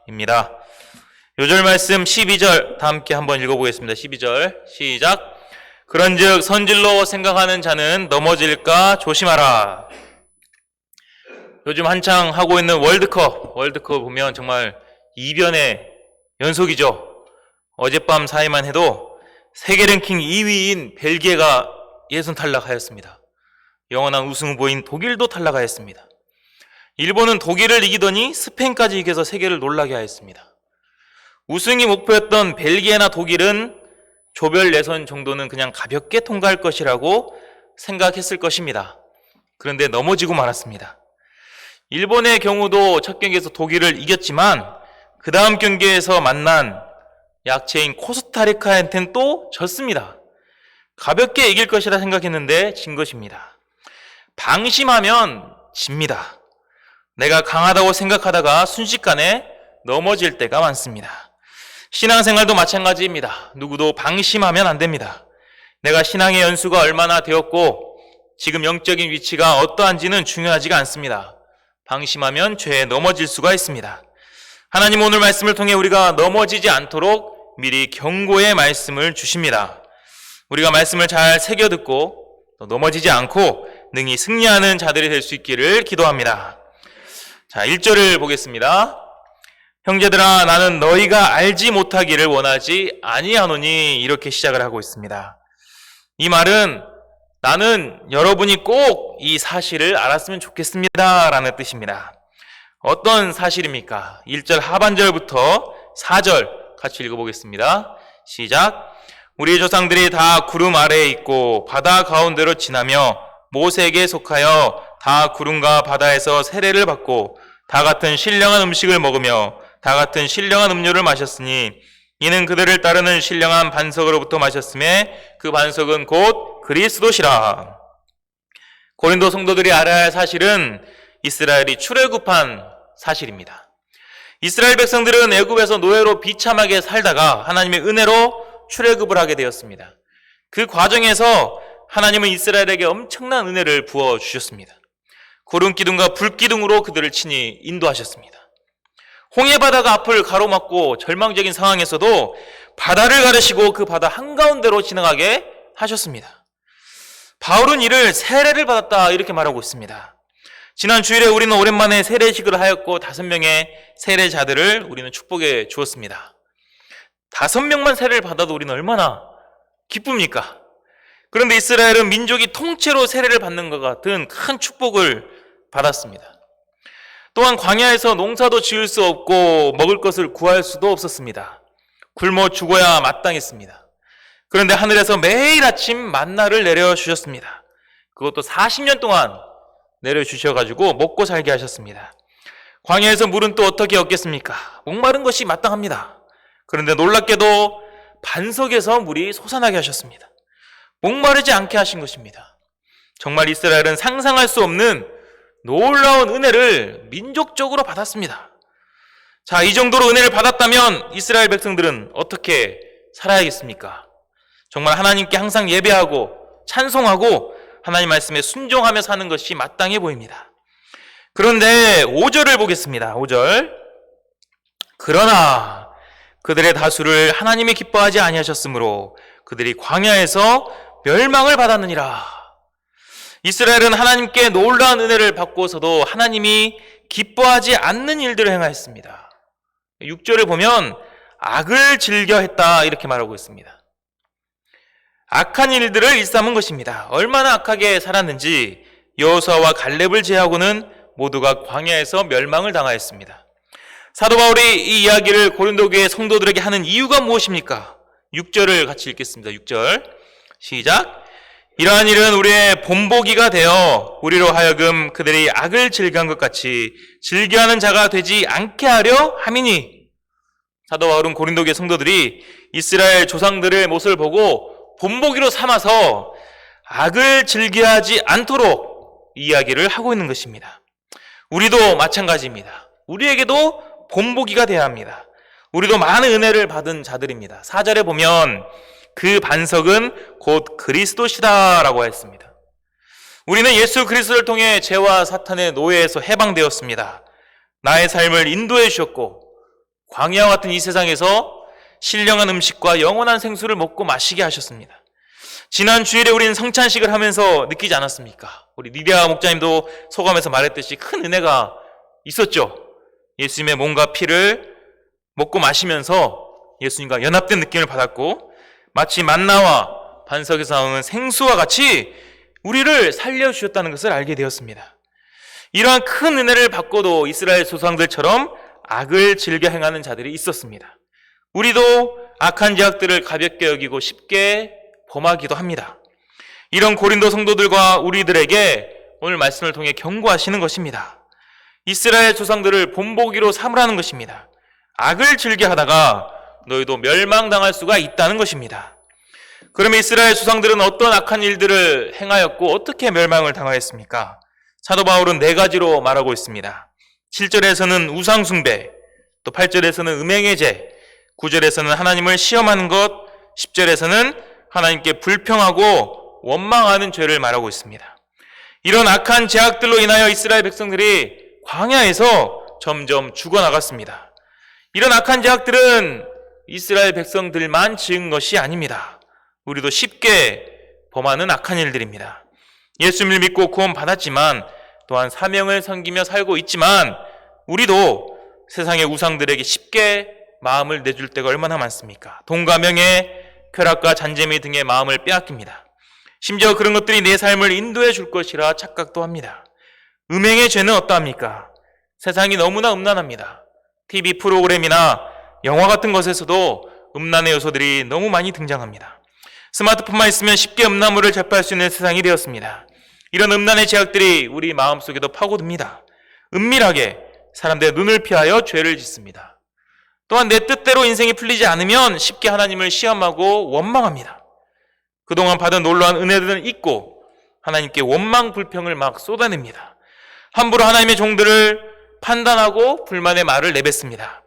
입니다. 요절 말씀 12절 다 함께 한번 읽어보겠습니다. 12절 시작. 그런즉 선질로 생각하는 자는 넘어질까 조심하라. 요즘 한창 하고 있는 월드컵 보면 정말 이변의 연속이죠. 어젯밤 사이만 해도 세계 랭킹 2위인 벨기에가 예선 탈락하였습니다. 영원한 우승 후보인 독일도 탈락하였습니다. 일본은 독일을 이기더니 스페인까지 이겨서 세계를 놀라게 하였습니다. 우승이 목표였던 벨기에나 독일은 조별 예선 정도는 그냥 가볍게 통과할 것이라고 생각했을 것입니다. 그런데 넘어지고 말았습니다. 일본의 경우도 첫 경기에서 독일을 이겼지만 그 다음 경기에서 만난 약체인 코스타리카한테는 또 졌습니다. 가볍게 이길 것이라 생각했는데 진 것입니다. 방심하면 집니다. 내가 강하다고 생각하다가 순식간에 넘어질 때가 많습니다. 신앙생활도 마찬가지입니다. 누구도 방심하면 안 됩니다. 내가 신앙의 연수가 얼마나 되었고 지금 영적인 위치가 어떠한지는 중요하지가 않습니다. 방심하면 죄에 넘어질 수가 있습니다. 하나님 오늘 말씀을 통해 우리가 넘어지지 않도록 미리 경고의 말씀을 주십니다. 우리가 말씀을 잘 새겨듣고 넘어지지 않고 능히 승리하는 자들이 될 수 있기를 기도합니다. 자, 1절을 보겠습니다. 형제들아 나는 너희가 알지 못하기를 원하지 아니하노니 이렇게 시작을 하고 있습니다. 이 말은 나는 여러분이 꼭 이 사실을 알았으면 좋겠습니다 라는 뜻입니다. 어떤 사실입니까? 1절 하반절부터 4절 같이 읽어보겠습니다. 시작. 우리의 조상들이 다 구름 아래에 있고 바다 가운데로 지나며 모세에게 속하여 다 구름과 바다에서 세례를 받고 다 같은 신령한 음식을 먹으며 다 같은 신령한 음료를 마셨으니 이는 그들을 따르는 신령한 반석으로부터 마셨음에 그 반석은 곧 그리스도시라. 고린도 성도들이 알아야 할 사실은 이스라엘이 출애굽한 사실입니다. 이스라엘 백성들은 애굽에서 노예로 비참하게 살다가 하나님의 은혜로 출애굽을 하게 되었습니다. 그 과정에서 하나님은 이스라엘에게 엄청난 은혜를 부어주셨습니다. 구름 기둥과 불 기둥으로 그들을 친히 인도하셨습니다. 홍해바다가 앞을 가로막고 절망적인 상황에서도 바다를 가르시고 그 바다 한가운데로 지나가게 하셨습니다. 바울은 이를 세례를 받았다 이렇게 말하고 있습니다. 지난 주일에 우리는 오랜만에 세례식을 하였고 5명의 세례자들을 우리는 축복해 주었습니다. 5명만 세례를 받아도 우리는 얼마나 기쁩니까? 그런데 이스라엘은 민족이 통째로 세례를 받는 것 같은 큰 축복을 받았습니다. 또한 광야에서 농사도 지을 수 없고 먹을 것을 구할 수도 없었습니다. 굶어 죽어야 마땅했습니다. 그런데 하늘에서 매일 아침 만나를 내려주셨습니다. 그것도 40년 동안 내려주셔가지고 먹고 살게 하셨습니다. 광야에서 물은 또 어떻게 얻겠습니까? 목마른 것이 마땅합니다. 그런데 놀랍게도 반석에서 물이 솟아나게 하셨습니다. 목마르지 않게 하신 것입니다. 정말 이스라엘은 상상할 수 없는 놀라운 은혜를 민족적으로 받았습니다. 자, 이 정도로 은혜를 받았다면 이스라엘 백성들은 어떻게 살아야겠습니까? 정말 하나님께 항상 예배하고 찬송하고 하나님 말씀에 순종하며 사는 것이 마땅해 보입니다. 그런데 5절을 보겠습니다. 5절. 그러나 그들의 다수를 하나님이 기뻐하지 아니하셨으므로 그들이 광야에서 멸망을 받았느니라. 이스라엘은 하나님께 놀라운 은혜를 받고서도 하나님이 기뻐하지 않는 일들을 행하였습니다. 6절을 보면 악을 즐겨 했다 이렇게 말하고 있습니다. 악한 일들을 일삼은 것입니다. 얼마나 악하게 살았는지 여호수아와 갈렙을 제하고는 모두가 광야에서 멸망을 당하였습니다. 사도 바울이 이 이야기를 고린도 교회 성도들에게 하는 이유가 무엇입니까? 6절을 같이 읽겠습니다. 6절 시작. 이러한 일은 우리의 본보기가 되어 우리로 하여금 그들이 악을 즐겨한 것 같이 즐겨하는 자가 되지 않게 하려 함이니. 사도 바울은 고린도 교회 성도들이 이스라엘 조상들의 모습을 보고 본보기로 삼아서 악을 즐겨하지 않도록 이야기를 하고 있는 것입니다. 우리도 마찬가지입니다. 우리에게도 본보기가 되어야 합니다. 우리도 많은 은혜를 받은 자들입니다. 4절에 보면 그 반석은 곧 그리스도시다라고 했습니다. 우리는 예수 그리스도를 통해 죄와 사탄의 노예에서 해방되었습니다. 나의 삶을 인도해 주셨고 광야와 같은 이 세상에서 신령한 음식과 영원한 생수를 먹고 마시게 하셨습니다. 지난 주일에 우리는 성찬식을 하면서 느끼지 않았습니까? 우리 리디아 목자님도 소감에서 말했듯이 큰 은혜가 있었죠. 예수님의 몸과 피를 먹고 마시면서 예수님과 연합된 느낌을 받았고, 마치 만나와 반석에서 나오는 생수와 같이 우리를 살려주셨다는 것을 알게 되었습니다. 이러한 큰 은혜를 받고도 이스라엘 조상들처럼 악을 즐겨 행하는 자들이 있었습니다. 우리도 악한 죄악들을 가볍게 여기고 쉽게 범하기도 합니다. 이런 고린도 성도들과 우리들에게 오늘 말씀을 통해 경고하시는 것입니다. 이스라엘 조상들을 본보기로 삼으라는 것입니다. 악을 즐겨 하다가 너희도 멸망당할 수가 있다는 것입니다. 그러면 이스라엘 조상들은 어떤 악한 일들을 행하였고 어떻게 멸망을 당하였습니까? 사도 바울은 4가지로 말하고 있습니다. 7절에서는 우상숭배, 또 8절에서는 음행의 죄, 9절에서는 하나님을 시험하는 것, 10절에서는 하나님께 불평하고 원망하는 죄를 말하고 있습니다. 이런 악한 죄악들로 인하여 이스라엘 백성들이 광야에서 점점 죽어나갔습니다. 이런 악한 죄악들은 이스라엘 백성들만 지은 것이 아닙니다. 우리도 쉽게 범하는 악한 일들입니다. 예수님을 믿고 구원 받았지만 또한 사명을 섬기며 살고 있지만 우리도 세상의 우상들에게 쉽게 마음을 내줄 때가 얼마나 많습니까? 돈과 명예, 쾌락과 잔재미 등의 마음을 빼앗깁니다. 심지어 그런 것들이 내 삶을 인도해 줄 것이라 착각도 합니다. 음행의 죄는 어떠합니까? 세상이 너무나 음란합니다. TV 프로그램이나 영화 같은 것에서도 음란의 요소들이 너무 많이 등장합니다. 스마트폰만 있으면 쉽게 음란물을 접할 수 있는 세상이 되었습니다. 이런 음란의 죄악들이 우리 마음속에도 파고듭니다. 은밀하게 사람들의 눈을 피하여 죄를 짓습니다. 또한 내 뜻대로 인생이 풀리지 않으면 쉽게 하나님을 시험하고 원망합니다. 그동안 받은 놀라운 은혜들은 잊고 하나님께 원망 불평을 막 쏟아냅니다. 함부로 하나님의 종들을 판단하고 불만의 말을 내뱉습니다.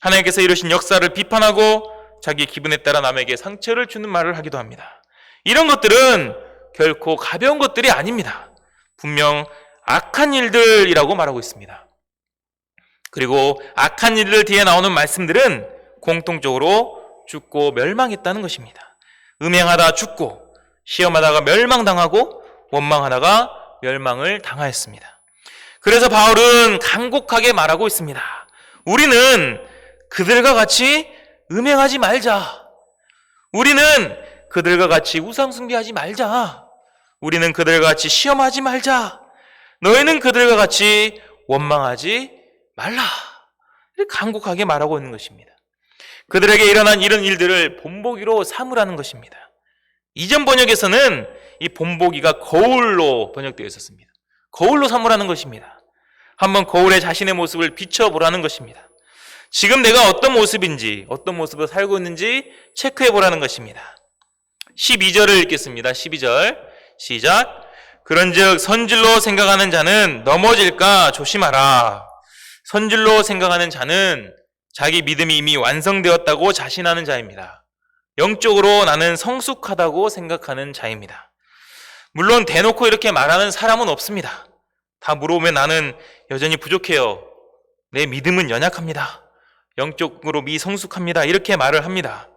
하나님께서 이루신 역사를 비판하고 자기 기분에 따라 남에게 상처를 주는 말을 하기도 합니다. 이런 것들은 결코 가벼운 것들이 아닙니다. 분명 악한 일들이라고 말하고 있습니다. 그리고 악한 일들 뒤에 나오는 말씀들은 공통적으로 죽고 멸망했다는 것입니다. 음행하다 죽고, 시험하다가 멸망당하고, 원망하다가 멸망을 당하였습니다. 그래서 바울은 간곡하게 말하고 있습니다. 우리는 그들과 같이 음행하지 말자. 우리는 그들과 같이 우상숭배하지 말자. 우리는 그들과 같이 시험하지 말자. 너희는 그들과 같이 원망하지 말라. 이렇게 간곡하게 말하고 있는 것입니다. 그들에게 일어난 이런 일들을 본보기로 삼으라는 것입니다. 이전 번역에서는 이 본보기가 거울로 번역되어 있었습니다. 거울로 삼으라는 것입니다. 한번 거울에 자신의 모습을 비춰보라는 것입니다. 지금 내가 어떤 모습인지, 어떤 모습으로 살고 있는지 체크해보라는 것입니다. 12절을 읽겠습니다. 12절 시작. 그런즉 선질로 생각하는 자는 넘어질까 조심하라. 선질로 생각하는 자는 자기 믿음이 이미 완성되었다고 자신하는 자입니다. 영적으로 나는 성숙하다고 생각하는 자입니다. 물론 대놓고 이렇게 말하는 사람은 없습니다. 다 물어보면 나는 여전히 부족해요. 내 믿음은 연약합니다. 영적으로 미성숙합니다. 이렇게 말을 합니다.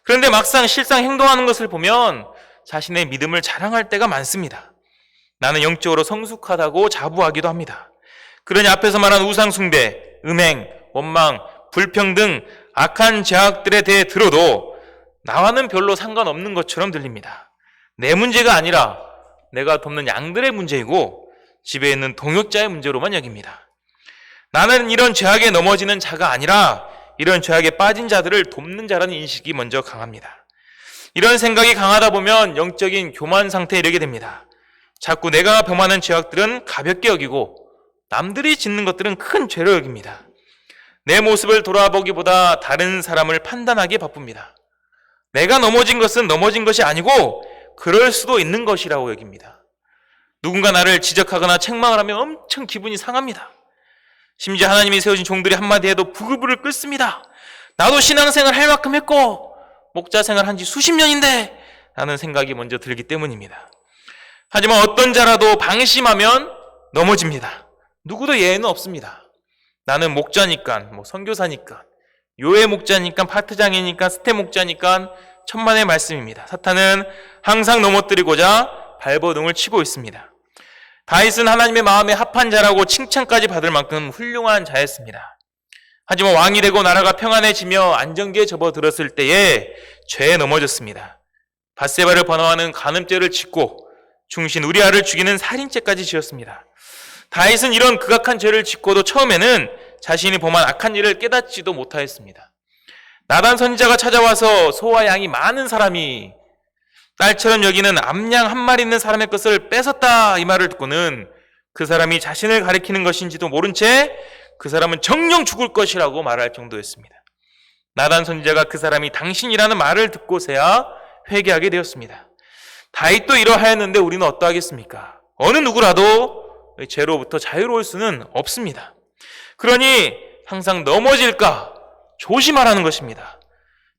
그런데 막상 실상 행동하는 것을 보면 자신의 믿음을 자랑할 때가 많습니다. 나는 영적으로 성숙하다고 자부하기도 합니다. 그러니 앞에서 말한 우상숭배, 음행, 원망, 불평 등 악한 죄악들에 대해 들어도 나와는 별로 상관없는 것처럼 들립니다. 내 문제가 아니라 내가 돕는 양들의 문제이고 집에 있는 동역자의 문제로만 여깁니다. 나는 이런 죄악에 넘어지는 자가 아니라 이런 죄악에 빠진 자들을 돕는 자라는 인식이 먼저 강합니다. 이런 생각이 강하다 보면 영적인 교만 상태에 이르게 됩니다. 자꾸 내가 범하는 죄악들은 가볍게 여기고 남들이 짓는 것들은 큰 죄로 여깁니다. 내 모습을 돌아보기보다 다른 사람을 판단하기에 바쁩니다. 내가 넘어진 것은 넘어진 것이 아니고 그럴 수도 있는 것이라고 여깁니다. 누군가 나를 지적하거나 책망을 하면 엄청 기분이 상합니다. 심지어 하나님이 세우신 종들이 한마디 해도 부글부글 끓습니다. 나도 신앙생활 할 만큼 했고 목자생활 한 지 수십 년인데 라는 생각이 먼저 들기 때문입니다. 하지만 어떤 자라도 방심하면 넘어집니다. 누구도 예외는 없습니다. 나는 목자니까, 선교사니까, 요해 목자니까, 파트장이니까, 스테 목자니까 천만의 말씀입니다. 사탄은 항상 넘어뜨리고자 발버둥을 치고 있습니다. 다윗은 하나님의 마음에 합한 자라고 칭찬까지 받을 만큼 훌륭한 자였습니다. 하지만 왕이 되고 나라가 평안해지며 안정기에 접어들었을 때에 죄에 넘어졌습니다. 밧세바를 번호하는 간음죄를 짓고 중신 우리아를 죽이는 살인죄까지 지었습니다. 다윗은 이런 극악한 죄를 짓고도 처음에는 자신이 범한 악한 일을 깨닫지도 못하였습니다. 나단 선지자가 찾아와서 소와 양이 많은 사람이 딸처럼 여기는 암양 한 마리 있는 사람의 것을 뺏었다 이 말을 듣고는 그 사람이 자신을 가리키는 것인지도 모른 채 그 사람은 정녕 죽을 것이라고 말할 정도였습니다. 나단 선지자가 그 사람이 당신이라는 말을 듣고서야 회개하게 되었습니다. 다윗도 이러하였는데 우리는 어떠하겠습니까? 어느 누구라도 죄로부터 자유로울 수는 없습니다. 그러니 항상 넘어질까 조심하라는 것입니다.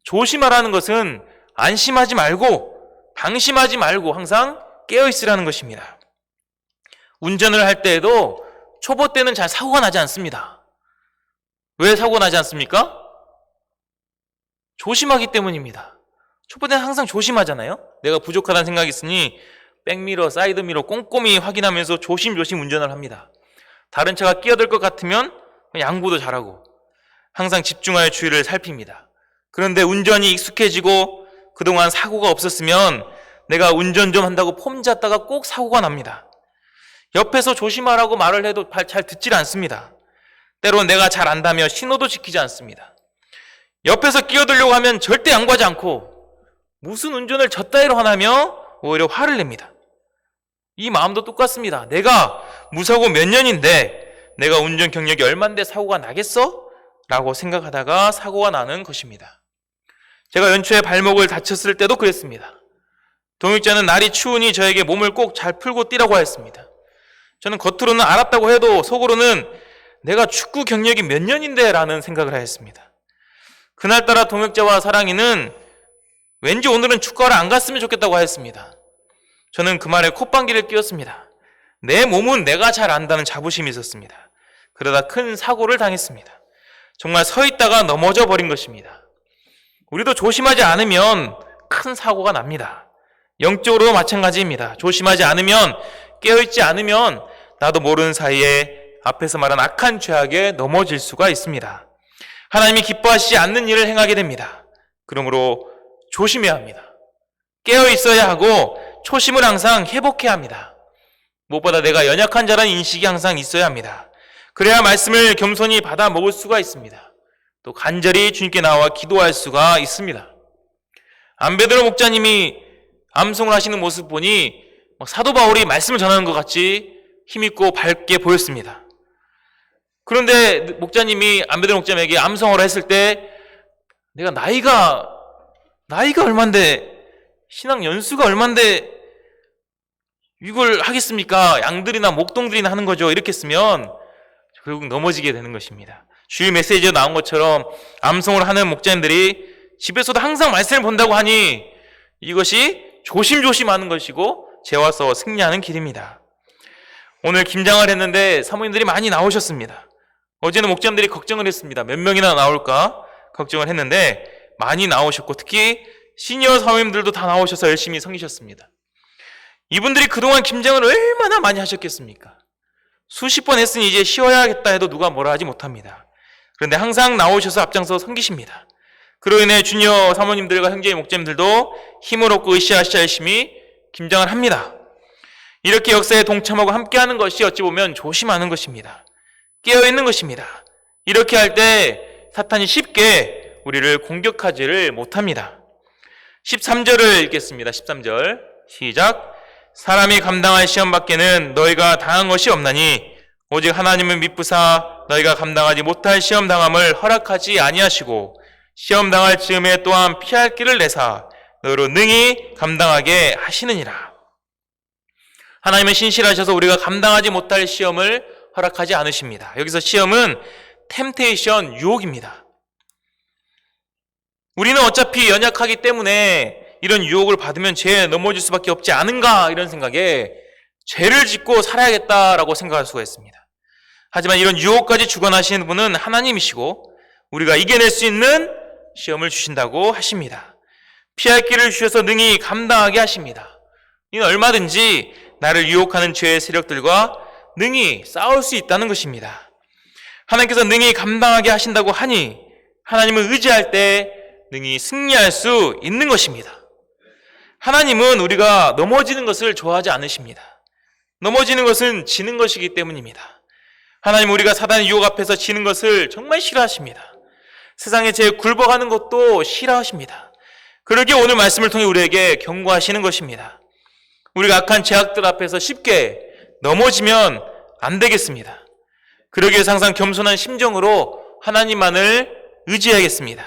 조심하라는 것은 안심하지 말고 방심하지 말고 항상 깨어있으라는 것입니다. 운전을 할 때에도 초보 때는 잘 사고가 나지 않습니다. 왜 사고가 나지 않습니까? 조심하기 때문입니다. 초보 때는 항상 조심하잖아요. 내가 부족하다는 생각이 있으니 백미러, 사이드미러 꼼꼼히 확인하면서 조심조심 운전을 합니다. 다른 차가 끼어들 것 같으면 양보도 잘하고 항상 집중하여 주위를 살핍니다. 그런데 운전이 익숙해지고 그동안 사고가 없었으면 내가 운전 좀 한다고 폼 잡다가 꼭 사고가 납니다. 옆에서 조심하라고 말을 해도 잘 듣질 않습니다. 때론 내가 잘 안다며 신호도 지키지 않습니다. 옆에서 끼어들려고 하면 절대 양보하지 않고 무슨 운전을 저 따위로 하나며 오히려 화를 냅니다. 이 마음도 똑같습니다. 내가 무사고 몇 년인데 내가 운전 경력이 얼만데 사고가 나겠어? 라고 생각하다가 사고가 나는 것입니다. 제가 연초에 발목을 다쳤을 때도 그랬습니다. 동역자는 날이 추우니 저에게 몸을 꼭 잘 풀고 뛰라고 하였습니다. 저는 겉으로는 알았다고 해도 속으로는 내가 축구 경력이 몇 년인데 라는 생각을 하였습니다. 그날따라 동역자와 사랑이는 왠지 오늘은 축구하러 안 갔으면 좋겠다고 하였습니다. 저는 그 말에 콧방귀를 뀌었습니다. 내 몸은 내가 잘 안다는 자부심이 있었습니다. 그러다 큰 사고를 당했습니다. 정말 서 있다가 넘어져 버린 것입니다. 우리도 조심하지 않으면 큰 사고가 납니다. 영적으로도 마찬가지입니다. 조심하지 않으면, 깨어있지 않으면 나도 모르는 사이에 앞에서 말한 악한 죄악에 넘어질 수가 있습니다. 하나님이 기뻐하시지 않는 일을 행하게 됩니다. 그러므로 조심해야 합니다. 깨어있어야 하고 초심을 항상 회복해야 합니다. 무엇보다 내가 연약한 자라는 인식이 항상 있어야 합니다. 그래야 말씀을 겸손히 받아 먹을 수가 있습니다. 또 간절히 주님께 나와 기도할 수가 있습니다. 안베드로 목자님이 암송을 하시는 모습 보니 사도 바울이 말씀을 전하는 것 같이 힘있고 밝게 보였습니다. 그런데 목자님이 안베드로 목자님에게 암송을 했을 때 내가 나이가 얼만데 신앙 연수가 얼만데 이걸 하겠습니까? 양들이나 목동들이나 하는 거죠. 이렇게 쓰면 결국 넘어지게 되는 것입니다. 주일 메시지에 나온 것처럼 암송을 하는 목자님들이 집에서도 항상 말씀을 본다고 하니 이것이 조심조심 하는 것이고 재와서 승리하는 길입니다. 오늘 김장을 했는데 사모님들이 많이 나오셨습니다. 어제는 목자님들이 걱정을 했습니다. 몇 명이나 나올까 걱정을 했는데 많이 나오셨고 특히 시니어 사모님들도 다 나오셔서 열심히 섬기셨습니다. 이분들이 그동안 김장을 얼마나 많이 하셨겠습니까? 수십 번 했으니 이제 쉬어야겠다 해도 누가 뭐라 하지 못합니다. 그런데 항상 나오셔서 앞장서 섬기십니다. 그로 인해 주니어 사모님들과 형제 목자님들도 힘을 얻고 으쌰으쌰 열심히 김장을 합니다. 이렇게 역사에 동참하고 함께하는 것이 어찌 보면 조심하는 것입니다. 깨어있는 것입니다. 이렇게 할 때 사탄이 쉽게 우리를 공격하지를 못합니다. 13절을 읽겠습니다. 13절 시작. 사람이 감당할 시험 밖에는 너희가 당한 것이 없나니 오직 하나님은 미쁘사 너희가 감당하지 못할 시험 당함을 허락하지 아니하시고 시험 당할 즈음에 또한 피할 길을 내사 너희로 능히 감당하게 하시느니라. 하나님은 신실하셔서 우리가 감당하지 못할 시험을 허락하지 않으십니다. 여기서 시험은 템테이션, 유혹입니다. 우리는 어차피 연약하기 때문에 이런 유혹을 받으면 죄에 넘어질 수밖에 없지 않은가 이런 생각에 죄를 짓고 살아야겠다라고 생각할 수가 있습니다. 하지만 이런 유혹까지 주관하시는 분은 하나님이시고 우리가 이겨낼 수 있는 시험을 주신다고 하십니다. 피할 길을 주셔서 능히 감당하게 하십니다. 이는 얼마든지 나를 유혹하는 죄의 세력들과 능히 싸울 수 있다는 것입니다. 하나님께서 능히 감당하게 하신다고 하니 하나님을 의지할 때 능히 승리할 수 있는 것입니다. 하나님은 우리가 넘어지는 것을 좋아하지 않으십니다. 넘어지는 것은 지는 것이기 때문입니다. 하나님은 우리가 사단의 유혹 앞에서 지는 것을 정말 싫어하십니다. 세상에 죄에 굴복하는 것도 싫어하십니다. 그러기에 오늘 말씀을 통해 우리에게 경고하시는 것입니다. 우리가 악한 죄악들 앞에서 쉽게 넘어지면 안 되겠습니다. 그러기 위해서 항상 겸손한 심정으로 하나님만을 의지해야겠습니다.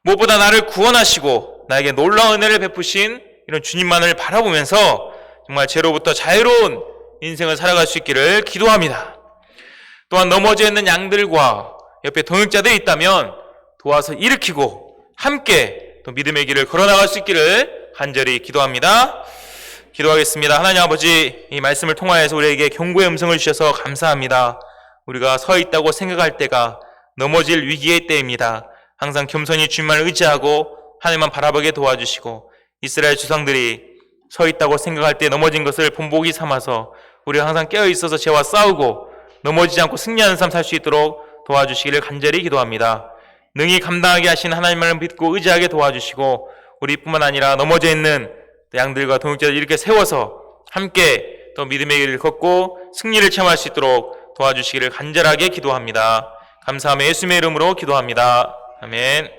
무엇보다 나를 구원하시고 나에게 놀라운 은혜를 베푸신 이런 주님만을 바라보면서 정말 죄로부터 자유로운 인생을 살아갈 수 있기를 기도합니다. 또한 넘어져 있는 양들과 옆에 동역자들이 있다면 도와서 일으키고 함께 또 믿음의 길을 걸어나갈 수 있기를 간절히 기도합니다. 기도하겠습니다. 하나님 아버지, 이 말씀을 통하여서 우리에게 경고의 음성을 주셔서 감사합니다. 우리가 서 있다고 생각할 때가 넘어질 위기의 때입니다. 항상 겸손히 주님만을 의지하고 하나님만 바라보게 도와주시고 이스라엘 조상들이 서 있다고 생각할 때 넘어진 것을 본보기 삼아서 우리가 항상 깨어있어서 죄와 싸우고 넘어지지 않고 승리하는 삶 살 수 있도록 도와주시기를 간절히 기도합니다. 능히 감당하게 하신 하나님만을 믿고 의지하게 도와주시고 우리뿐만 아니라 넘어져 있는 양들과 동역자들 이렇게 세워서 함께 또 믿음의 길을 걷고 승리를 체험할 수 있도록 도와주시기를 간절하게 기도합니다. 감사하며 예수님의 이름으로 기도합니다. 아멘.